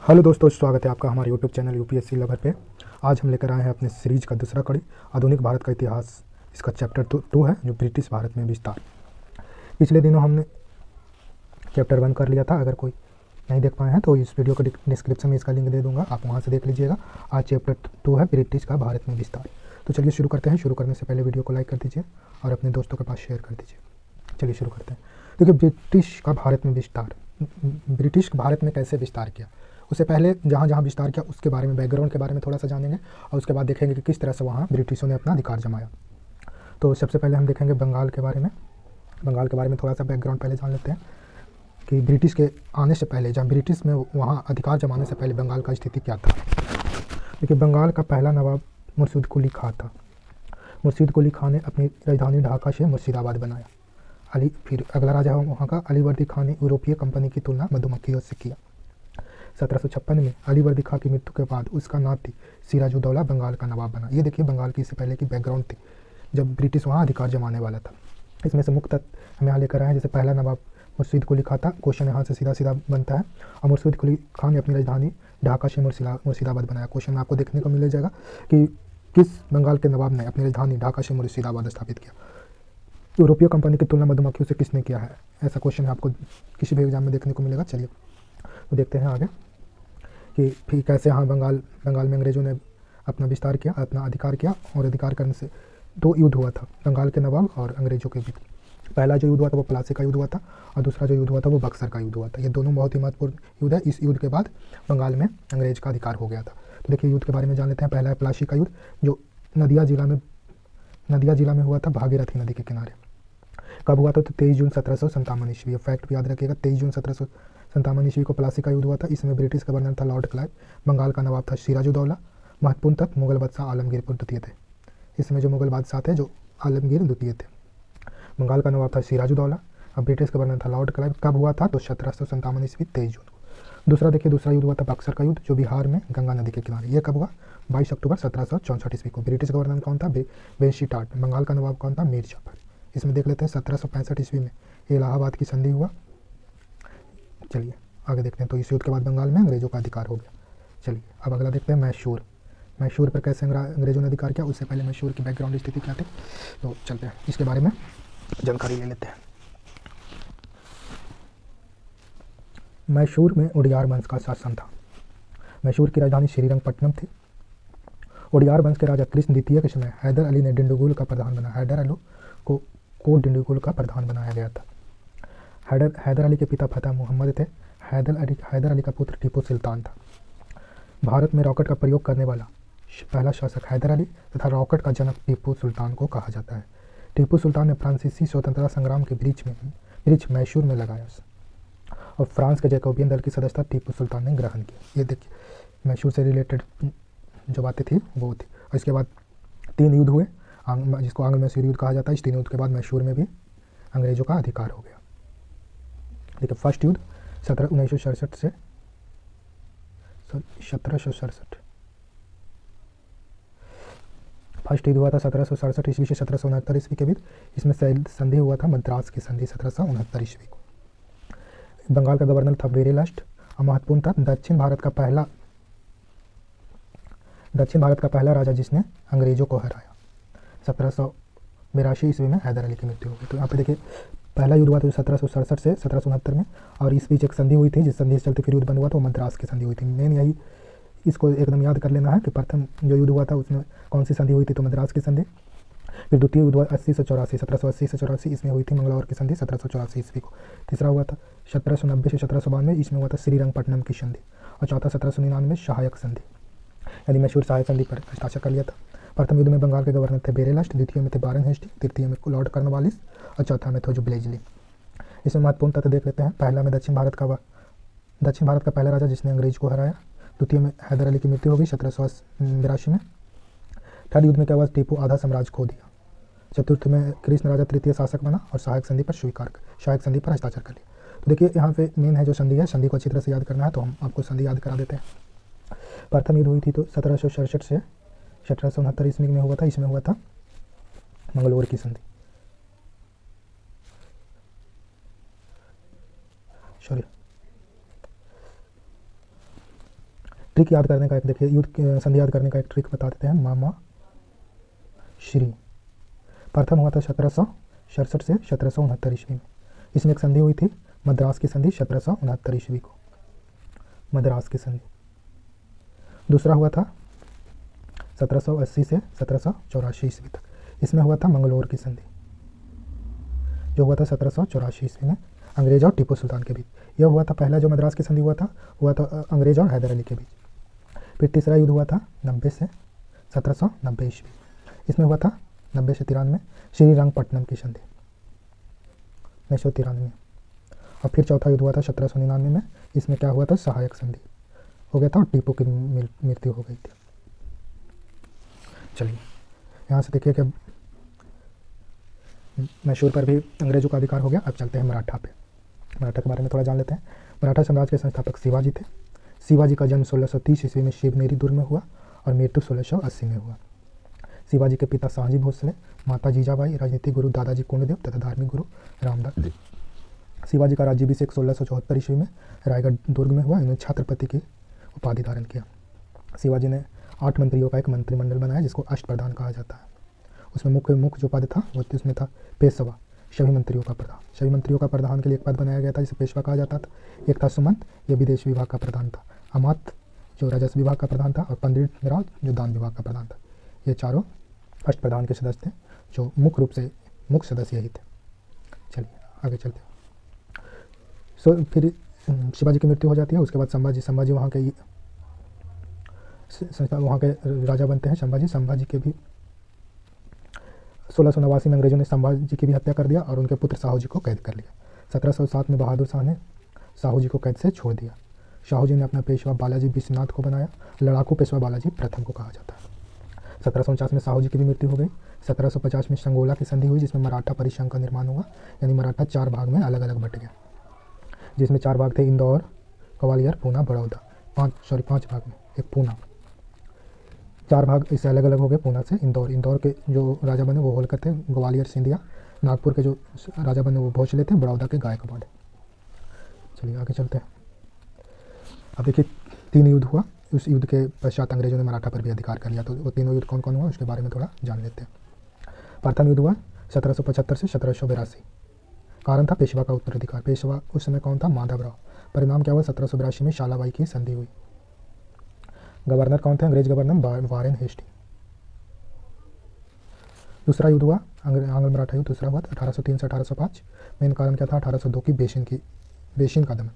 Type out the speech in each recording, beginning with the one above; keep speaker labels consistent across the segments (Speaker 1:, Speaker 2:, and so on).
Speaker 1: Hello दोस्तों, स्वागत है आपका हमारे यूट्यूब चैनल यूपीएससी लवर पे। आज हम लेकर आए हैं अपने सीरीज का दूसरा कड़ी, आधुनिक भारत का इतिहास। इसका चैप्टर 2 है, जो ब्रिटिश भारत में विस्तार। पिछले दिनों हमने चैप्टर 1 कर लिया था। अगर कोई नहीं देख पाए हैं तो इस वीडियो को डिस्क्रिप्शन में इसका लिंक दे दूंगा, आप वहाँ से देख लीजिएगा। आज चैप्टर 2 है, ब्रिटिश का भारत में विस्तार। तो चलिए शुरू करते हैं। शुरू करने से पहले वीडियो को लाइक कर दीजिए और अपने दोस्तों के पास शेयर कर दीजिए। चलिए शुरू करते हैं। देखिए, ब्रिटिश का भारत में विस्तार। ब्रिटिश भारत में कैसे विस्तार किया, उससे पहले जहाँ जहाँ विस्तार किया उसके बारे में, बैकग्राउंड के बारे में थोड़ा सा जानेंगे और उसके बाद देखेंगे कि किस तरह से वहाँ ब्रिटिशों ने अपना अधिकार जमाया। तो सबसे पहले हम देखेंगे बंगाल के बारे में। बंगाल के बारे में थोड़ा सा बैकग्राउंड पहले जान लेते हैं कि ब्रिटिश के आने से पहले, जब ब्रिटिश में वहाँ अधिकार जमाने से पहले बंगाल का स्थिति क्या था। देखिए, बंगाल का पहला नवाब मुर्शिद कुली खां था। मुर्शिद कुली खां ने अपनी राजधानी ढाका से मुर्शिदाबाद बनाया। फिर अगला राजा वहाँ का अलीवर्दी खां ने यूरोपीय कंपनी की तुलना मधुमक्खियों से किया। 1756 में अलीवर्दी खां की मृत्यु के बाद उसका नाती सिराजुद्दौला बंगाल का नवाब बना। ये देखिए बंगाल की इससे पहले की बैकग्राउंड थी जब ब्रिटिश वहाँ अधिकार जमाने वाला था। इसमें से मुख्य हम यहाँ लेकर आए हैं। जैसे पहला नवाब मुर्शिद कुली खां था, क्वेश्चन यहाँ से सीधा सीधा बनता है। और मुर्शिद कुली खां ने अपनी राजधानी ढाका से मुर्शिदाबाद बनाया। क्वेश्चन में आपको देखने को मिल जाएगा कि किस बंगाल के नवाब ने अपनी राजधानी ढाका से मुर्शिदाबाद स्थापित किया। यूरोपीय कंपनी की तुलना मधुमक्खियों से किसने किया है, ऐसा क्वेश्चन आपको किसी भी एग्जाम में देखने को मिलेगा। चलिए तो देखते हैं आगे कि फिर कैसे हाँ बंगाल में अंग्रेज़ों ने अपना विस्तार किया, अपना अधिकार किया। और अधिकार करने से 2 युद्ध हुआ था बंगाल के नवाब और अंग्रेज़ों के बीच। पहला जो युद्ध हुआ था वो प्लासी का युद्ध हुआ था और दूसरा जो युद्ध हुआ था वो बक्सर का युद्ध हुआ था। ये दोनों बहुत ही महत्वपूर्ण युद्ध है। इस युद्ध के बाद बंगाल में अंग्रेज का अधिकार हो गया था। तो देखिए युद्ध के बारे में जान लेते हैं। पहला है प्लासी का युद्ध, जो नदिया जिला में हुआ था, भागीरथी नदी के किनारे। कब हुआ था तो 23 जून 1757 ईस्वी। फैक्ट भी याद रखिएगा, 23 जून 1757 ईस्वी को प्लासी का युद्ध हुआ था। इसमें ब्रिटिश गवर्नर था लॉर्ड क्लाइव, बंगाल का नवाब था सिराजुद्दौला, महत्वपूर्ण तक मुगल बादशाह आलमगीर द्वितीय थे। इसमें जो मुगल बादशाह थे जो आलमगीर द्वितीय थे। बंगाल का नवाब था सिराजुद्दौला और ब्रिटिश गवर्नर था लॉर्ड क्लाइव। कब हुआ था तो 1757 ईस्वी 23 जून को। दूसरा देखिए, दूसरा युद्ध हुआ था बक्सर का युद्ध, जो बिहार में गंगा नदी के किनारे। ये कब हुआ, 22 अक्टूबर 1764 ईस्वी को। ब्रिटिश गवर्नर कौन था, वेंशी टाट। बंगाल का नवाब कौन था, मीर जाफर। इसमें देख लेते हैं 1765 ईस्वी में इलाहाबाद की संधि हुआ। चलिए आगे देखते हैं। तो इस युद्ध के बाद बंगाल में अंग्रेजों का अधिकार हो गया। चलिए अब अगला देखते हैं मैसूर। मैसूर पर कैसे अंग्रेजों ने अधिकार किया, उससे पहले मैसूर की बैकग्राउंड स्थिति क्या थी, तो चलते हैं इसके बारे में जानकारी ले लेते हैं। मैसूर में उडियार वंश का शासन था। मैसूर की राजधानी श्रीरंगपट्टनम थी। उडियार वंश के राजा कृष्ण द्वितीय के समय हैदर अली ने डिंडुगुल का प्रधान बनाया। हैदर अली को डिंडुगुल का प्रधान बनाया गया था। हैदर अली के पिता फतेह मोहम्मद थे। हैदर अली का पुत्र टीपू सुल्तान था। भारत में रॉकेट का प्रयोग करने वाला पहला शासक हैदर अली तथा रॉकेट का जनक टीपू सुल्तान को कहा जाता है। टीपू सुल्तान ने फ्रांसीसी स्वतंत्रता संग्राम के ब्रिज मैसूर में लगाया और फ्रांस के जैकोबियन दल की सदस्यता टीपू सुल्तान ने ग्रहण किया। ये देखिए मैसूर से रिलेटेड जो बातें थी वो थी। और इसके बाद 3 युद्ध हुए, जिसको आंग्ल मैसूर युद्ध कहा जाता है। इस 3 युद्ध के बाद मैसूर में भी अंग्रेजों का अधिकार हो गया। देखिए फर्स्ट युद्ध 1767 से 1767। फर्स्ट युद्ध हुआ था 1767 ईस्वी से 1769 ईस्वी के बीच। इसमें संधि हुआ था मद्रास की संधि 1769 ईस्वी को। बंगाल का गवर्नर था बेरेलास्ट और महत्वपूर्ण था दक्षिण भारत का पहला राजा जिसने अंग्रेजों को हराया। 1782 ईस्वी में हैदर अली की मृत्यु हो गई। तो यहाँ पे देखिए पहला युद्ध हुआ था 1767 से 1769 में, और इस बीच एक संधि हुई थी, जिस संधि से चलते फिर युद्ध बंद हुआ था, वो मद्रास की संधि हुई थी। मेन यही इसको एकदम याद कर लेना है कि प्रथम जो युद्ध हुआ था उसमें कौन सी संधि हुई थी, तो मद्रास की संधि। फिर द्वितीय युद्ध हुआ 80 से 84, 1780 से 84, इसमें हुई थी मंगलौर की संधि 1784 ईस्वी को। तीसरा हुआ था 1790 से 1792, इसमें हुआ था श्रीरंगपट्टनम की संधि। और चौथा 1799 सहायक संधि, यानी मैसूर सहायक संधि पर हस्ताक्षर कर लिया था। प्रथम युद्ध में बंगाल के गवर्नर थे बेरेलास्ट, द्वितीय में थे बारन हेस्टी, तृतीय में लॉर्ड कॉर्नवालिस और चौथा में था जो ब्लेजली। इसमें महत्वपूर्ण तथ्य देख लेते हैं। पहला में दक्षिण भारत का पहला राजा जिसने अंग्रेज को हराया। द्वितीय में हैदर अली की मृत्यु हो गई 1782 में। थर्ड युद्ध में क्या हुआ, टीपू आधा साम्राज्य खो दिया। चतुर्थ में कृष्ण राजा तृतीय शासक बना और सहायक संधि पर हस्ताक्षर कर लिया। तो देखिए यहाँ पे मेन है जो संधि है, संधि को अच्छी तरह से याद करना है, तो हम आपको संधि याद करा देते हैं। प्रथम युद्ध हुई थी तो 1767 से 1769 ईस्वी में हुआ था। इसमें हुआ था मंगलौर की संधि। ट्रिक याद करने का एक देखिए, संधि याद करने का एक ट्रिक बता देते हैं। मामा श्री प्रथम हुआ था 1767 से 1769 ईस्वी में। इसमें एक संधि हुई थी मद्रास की संधि 1769 ईस्वी को, मद्रास की संधि। दूसरा हुआ था 1780 से 1784 ईस्वी तक, इसमें हुआ था मंगलोर की संधि, जो हुआ था 1784 ईस्वी में अंग्रेज और टीपू सुल्तान के बीच। यह हुआ था पहला जो मद्रास की संधि हुआ था अंग्रेज और हैदर अली के बीच। फिर तीसरा युद्ध हुआ था 90 से 1790 ईस्वी, इसमें हुआ था 90 से 93 श्रीरंगपट्टनम की संधि 1993। और फिर चौथा युद्ध हुआ था 1799 में, इसमें क्या हुआ था सहायक संधि हो गया था और टीपू की मृत्यु हो गई थी। चलिए यहाँ से देखिए कि मैसूर पर भी अंग्रेजों का अधिकार हो गया। अब चलते हैं मराठा पे, मराठा के बारे में थोड़ा जान लेते हैं। मराठा साम्राज्य के संस्थापक शिवाजी थे। शिवाजी का जन्म 1630 ईस्वी में शिवनेरी दुर्ग में हुआ और मृत्यु 1680 में हुआ। शिवाजी के पिता शाहजी भोसले, माता जीजाबाई, राजनीतिक गुरु दादाजी कोंडदेव तथा धार्मिक गुरु रामदास। शिवाजी का राज्याभिषेक 1674 ईस्वी में रायगढ़ दुर्ग में हुआ। इन्होंने छत्रपति की उपाधि धारण किया। शिवाजी ने 8 मंत्रियों का एक मंत्रिमंडल बनाया जिसको अष्टप्रधान कहा जाता है। उसमें मुख्य जो पद था वो उसमें था पेशवा, सभी मंत्रियों का प्रधान। सभी मंत्रियों का प्रधान के लिए एक पद बनाया गया था जिसे पेशवा कहा जाता था। एक था सुमंत, ये विदेश विभाग का प्रधान था। अमात्य जो राजस्व विभाग का प्रधान था और पंडित मिराज जो दान विभाग का प्रधान था। ये चारों अष्टप्रधान के सदस्य थे जो मुख्य रूप से मुख्य सदस्य यही थे। चलिए आगे चलते हैं। फिर शिवाजी की मृत्यु हो जाती है। उसके बाद संभाजी वहाँ के राजा बनते हैं। संभाजी के भी 1689 में अंग्रेजों ने संभाजी की भी हत्या कर दिया और उनके पुत्र साहू जी को कैद कर लिया। 1707 में बहादुर शाह ने साहू जी को कैद से छोड़ दिया। साहू जी ने अपना पेशवा बालाजी विश्वनाथ को बनाया। लड़ाकू पेशवा बालाजी प्रथम को कहा जाता है। 1749 में साहू जी की भी मृत्यु हो गई। 1750 में संगोला की संधि हुई जिसमें मराठा परिसंघ का निर्माण हुआ, यानी मराठा 4 भाग में अलग अलग बट गया, जिसमें 4 भाग थे इंदौर, ग्वालियर, पूना, बड़ौदा। 5 भाग में एक पूना। 4 भाग इससे अलग अलग हो गए। पूना से इंदौर के जो राजा बने वो होलकर थे, ग्वालियर सिंधिया, नागपुर के जो राजा बने वो भोसले थे, बड़ौदा के गायकवाड़। चलिए आगे चलते हैं। अब देखिए 3 युद्ध हुआ। उस युद्ध के पश्चात अंग्रेजों ने मराठा पर भी अधिकार कर लिया। तो वो तीनों युद्ध कौन कौन हुआ उसके बारे में थोड़ा जान लेते हैं। प्रथम युद्ध हुआ 1775 से 1782। कारण था पेशवा का उत्तराधिकार। पेशवा उस समय कौन था? माधवराव। परिणाम क्या हुआ? 1782 में शालाबाई की संधि हुई। गवर्नर कौन थे? अंग्रेज गवर्नर वारेन हेस्टिंग। दूसरा युद्ध हुआ आंग्ल मराठा युद्ध। दूसरा हुआ 1803 से 1805। मेन कारण क्या था? 1802 की बेसिन का दमन।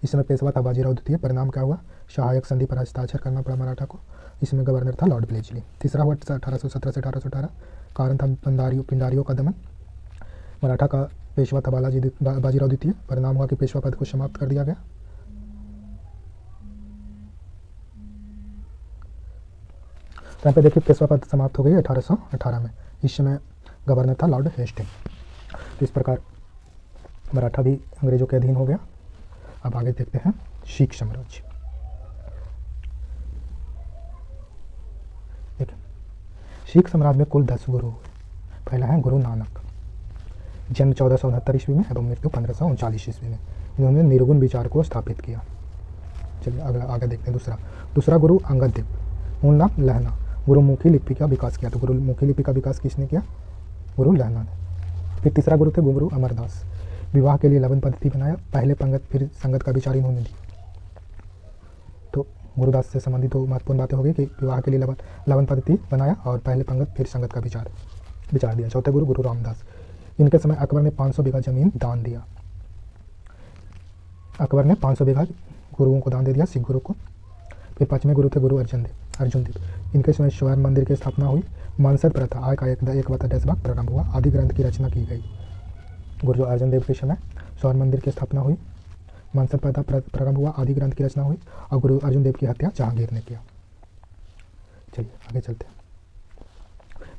Speaker 1: इस समय पेशवा था बाजीराव द्वितीय। परिणाम क्या हुआ? सहायक संधि पर हस्ताक्षर करना पड़ा मराठा को। इसमें गवर्नर था लॉर्ड ब्लेजली। तीसरा हुआ 1817 से 1818। कारण था पिंडारियों का दमन। मराठा का पेशवा था बाजीराव द्वितीय। परिणाम हुआ कि पेशवा पद को समाप्त कर दिया गया। तो यहाँ पे देखिए पेशवा पद समाप्त हो गई 1818 में। इस समय गवर्नर था लॉर्ड हेस्टिंग। तो इस प्रकार मराठा भी अंग्रेजों के अधीन हो गया। अब आगे देखते हैं सिख साम्राज्य। देखिए सिख साम्राज्य में कुल 10 गुरु हुए। पहला है गुरु नानक, जन्म 1469 ईस्वी में एवं मृत्यु 1539 ईस्वी में। इन्होंने निर्गुण विचार को स्थापित किया। चलिए आगे देखते हैं। दूसरा गुरु अंगद देव, मूल नाम लहना। गुरुमुखी लिपि का विकास किया। तो गुरुमुखी लिपि का विकास किसने किया? गुरु लहना ने। फिर तीसरा गुरु थे गुरु अमरदास। विवाह के लिए लवन पद्धति बनाया। पहले पंगत फिर संगत का विचार इन्होंने दी। तो गुरुदास से संबंधित दो महत्वपूर्ण बातें हो गई कि विवाह के लिए लवन पद्धति बनाया और पहले पंगत फिर संगत का विचार दिया। चौथे गुरु गुरु रामदास। इनके समय अकबर ने 500 बीघा जमीन दान दिया। अकबर ने 500 बीघा गुरुओं को दान दे दिया, सिख गुरु को। फिर 5वें गुरु थे गुरु अर्जुन देव। इनके समय स्वर्ण मंदिर की स्थापना हुई। मानसर प्रथा आय का 1/10 भाग प्रारंभ हुआ। आदि ग्रंथ की रचना की गई। गुरु अर्जुन देव के समय स्वर्ण मंदिर की स्थापना हुई, मानसर प्रथा प्रारंभ हुआ, आदि ग्रंथ की रचना हुई और गुरु अर्जुन देव की हत्या जहांगीर ने किया। चलिए आगे चलते हैं।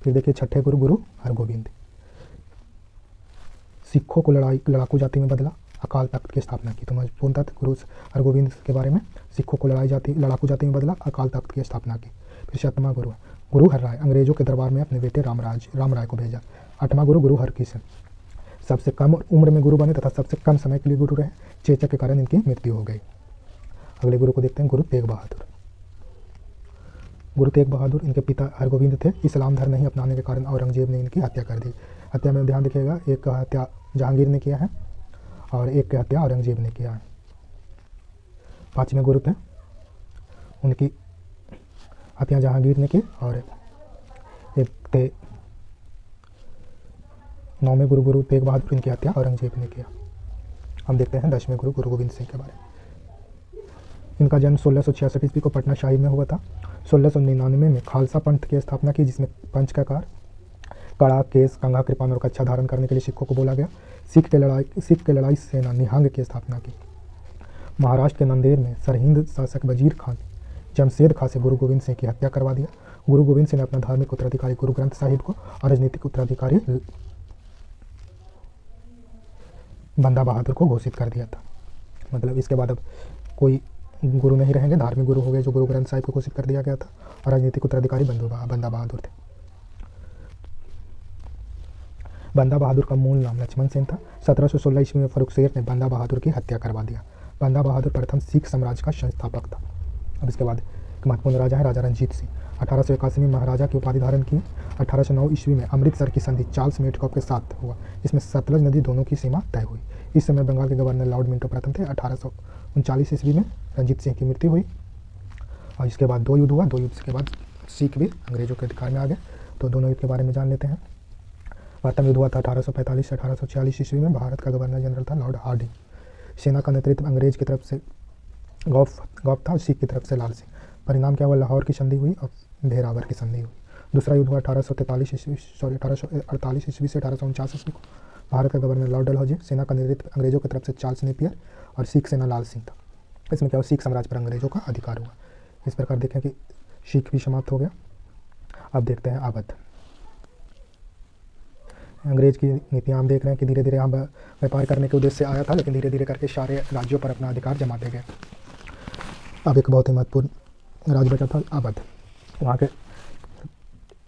Speaker 1: फिर देखिए छठे गुरु हरगोविंद। सिखों को लड़ाकू जाति में बदला, अकाल तख्त की स्थापना की। तो महत्वपूर्ण तथ्य गुरु हरगोविंद के बारे में, सिखों को लड़ाकू जाति में बदला, अकाल तख्त की स्थापना की। फिर 7वां गुरु हरराय, अंग्रेजों के दरबार में अपने बेटे राम राय को भेजा। 8वां गुरु हरकिशन, सबसे कम उम्र में गुरु बने तथा सबसे कम समय के लिए गुरु रहे। चेचक के कारण इनकी मृत्यु हो गई। अगले गुरु को देखते हैं, गुरु तेग बहादुर। गुरु तेग बहादुर इनके पिता हरगोविंद थे। इस्लाम धर्म नहीं अपनाने के कारण औरंगजेब ने इनकी हत्या कर दी। हत्या में ध्यान रखिएगा, एक का हत्या जहांगीर ने किया है और एक की हत्या औरंगजेब ने किया है। 5वें गुरु थे, उनकी हत्या जहांगीर ने की और एक थे 9वें गुरु गुरु तेग बहादुर, इनकी हत्या औरंगजेब ने किया। हम देखते हैं 10वें गुरु गुरु गोविंद सिंह के बारे में। इनका जन्म 1666 ईस्वी को पटना साहिब में हुआ था। 1699 में खालसा पंथ की स्थापना की, जिसमें पंच का कार कड़ा, केस, कंघा, कृपान और कच्छा धारण करने के लिए सिखों को बोला गया। सिख के लड़ाई सेना निहंग की स्थापना की। महाराष्ट्र के नंदेड़ में सरहिंद शासक वजीर खान जमशेद खां से गुरु गोविंद सिंह की हत्या करवा दिया। गुरु गोविंद सिंह ने अपना धार्मिक उत्तराधिकारी गुरु ग्रंथ साहिब को और राजनीतिक उत्तराधिकारी बंदा बहादुर को घोषित कर दिया था। मतलब इसके बाद अब कोई गुरु नहीं रहेंगे, धार्मिक गुरु हो गए जो गुरु ग्रंथ साहिब को घोषित कर दिया गया था, और राजनीतिक उत्तराधिकारी बंदा बहादुर थे। बंदा बहादुर का मूल नाम लक्ष्मण सेन था। 1716 ईस्वी में फर्रुखशेर ने बंदा बहादुर की हत्या करवा दिया। बंदा बहादुर प्रथम सिख साम्राज्य का संस्थापक था। अब इसके बाद एक महत्वपूर्ण राजा है राजा रंजीत सिंह। 1881 में महाराजा की उपाधि धारण की। 1809 ईस्वी में अमृतसर की संधि चार्ल्स मेटकॉफ के साथ हुआ, इसमें सतलज नदी दोनों की सीमा तय हुई। इस समय बंगाल के गवर्नर लॉर्ड मिंटो प्रथम थे। 1839 ईस्वी में रंजीत सिंह की मृत्यु हुई और इसके बाद 2 युद्ध हुआ। 2 युद्ध के बाद सिख भी अंग्रेजों के अधिकार में आ गए। तो दोनों युद्ध के बारे में जान लेते हैं। प्रथम युद्ध हुआ था 1845 से 1846 ईस्वी में। भारत का गवर्नर जनरल था लॉर्ड हार्डिंग। सेना का नेतृत्व अंग्रेज की तरफ से गौफ था और सिख की तरफ से लाल सिंह। परिणाम क्या हुआ, लाहौर की संधि हुई और भेरावर की संधि हुई। दूसरा युद्ध हुआ 1848 ईस्वी से 1849 ईस्वी को। भारत का गवर्नर लॉर्ड डलहौजी। सेना का नेतृत्व अंग्रेजों की तरफ से चार्ल्स नेपियर और सिख सेना लाल सिंह था। इसमें क्या हुआ, सिख साम्राज्य पर अंग्रेजों का अधिकार हुआ। इस प्रकार देखें कि सिख भी समाप्त हो गया। अब देखते हैं अवध। अंग्रेज की नीतियाँ हम देख रहे हैं कि धीरे धीरे हम व्यापार करने के उद्देश्य से आया था, लेकिन धीरे धीरे करके सारे राज्यों पर अपना अधिकार जमाते गए। अब एक बहुत ही महत्वपूर्ण राज्य बचा था अवध। वहाँ के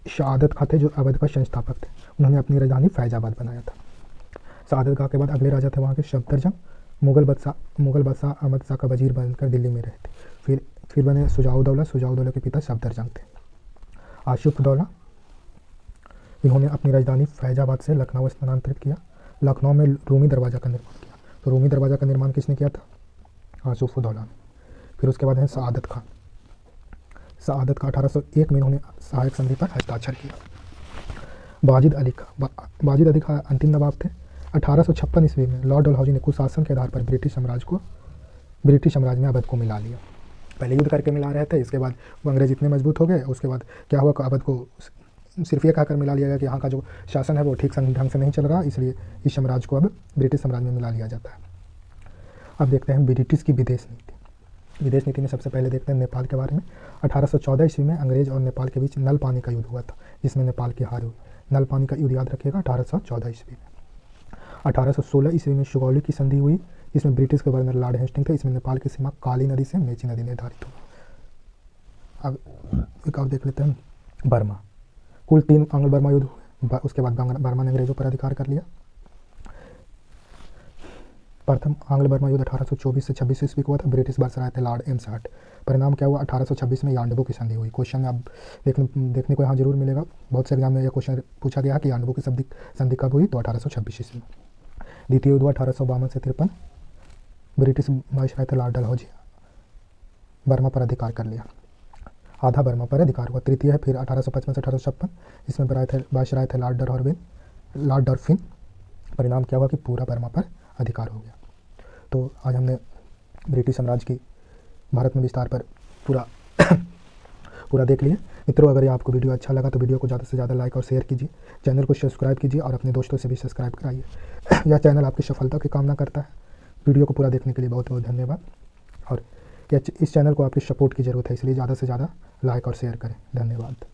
Speaker 1: शहादत खां थे जो अवध का संस्थापक थे। उन्होंने अपनी राजधानी फैजाबाद बनाया था। शहादत खां के बाद अगले राजा थे वहाँ के सफदरजंग। मुगल बादशाह अहमद शाह का वजीर बनकर दिल्ली में रहे थे। फिर बने सुजाउद्दौला के पिता सफदरजंग थे। आसिफउद्दौला, इन्होंने अपनी राजधानी फैजाबाद से लखनऊ स्थानांतरित किया। लखनऊ में रूमी दरवाज़ा का निर्माण किया। तो रूमी दरवाज़ा का निर्माण किसने किया था, आसिफउद्दौला ने। फिर उसके बाद है शहादत खां। 1801 में इन्होंने सहायक संधि पर हस्ताक्षर किया। बाजिद अली खां अंतिम नवाब थे। 1856 ईस्वी में लॉर्ड डलहौजी ने कुशासन के आधार पर ब्रिटिश साम्राज्य में अवध को मिला लिया। पहले युद्ध करके मिला रहे थे, इसके बाद वो अंग्रेज इतने मजबूत हो गए, उसके बाद क्या हुआ, अवध को सिर्फ ये कहकर मिला लिया गया कि यहाँ का जो शासन है वो ठीक ढंग से नहीं चल रहा, इसलिए इस साम्राज्य को अब ब्रिटिश साम्राज्य में मिला लिया जाता है। अब देखते हैं ब्रिटिश की विदेश नीति। विदेश नीति में सबसे पहले देखते हैं नेपाल के बारे में। 1814 ईस्वी में अंग्रेज और नेपाल के बीच नल पानी का युद्ध हुआ था, जिसमें नेपाल की हार हुई। नल पानी का युद्ध याद रखिएगा 1814 ईस्वी में। 1816 ईस्वी में सुगौली की संधि हुई, इसमें ब्रिटिश गवर्नर लॉर्ड हेस्टिंग थे। इसमें नेपाल की सीमा काली नदी से मेची नदी निर्धारित हुआ। अब एक और देख लेते हैं बर्मा। कुल 3 आंग्ल बर्मा युद्ध हुए। उसके बाद बर्मा ने अंग्रेजों पर अधिकार कर लिया। प्रथम आंग्ल बर्मा युद्ध 1824 से 26 ईस्वी को हुआ था। ब्रिटिश वायसराय थे लॉर्ड एम्सहर्ट। परिणाम क्या हुआ, 1826 में यांडबू की संधि हुई। क्वेश्चन में अब देखने को यहाँ जरूर मिलेगा, बहुत से एग्जाम में यह क्वेश्चन पूछा गया कि यांडबू की संधि कब हुई, तो 1826 ईस्वी में। द्वितीय युद्ध हुआ 1852 से 53। ब्रिटिश वायसराय थे लॉर्ड डलहौजी, बर्मा पर अधिकार कर लिया, आधा बर्मा पर अधिकार हुआ। तृतीय है फिर 1855 से 1856, इसमें वायसराय थे लॉर्ड डॉल्फिन। परिणाम क्या हुआ कि पूरा बर्मा पर अधिकार हो गया। तो आज हमने ब्रिटिश साम्राज्य की भारत में विस्तार पर पूरा देख लिया। मित्रों, अगर ये आपको वीडियो अच्छा लगा तो वीडियो को ज़्यादा से ज़्यादा लाइक और शेयर कीजिए, चैनल को सब्सक्राइब कीजिए और अपने दोस्तों से भी सब्सक्राइब कराइए। यह चैनल आपकी सफलता की कामना करता है। वीडियो को पूरा देखने के लिए बहुत बहुत धन्यवाद। और इस चैनल को आपकी सपोर्ट की ज़रूरत है, इसलिए ज़्यादा से ज़्यादा लाइक और शेयर करें। धन्यवाद।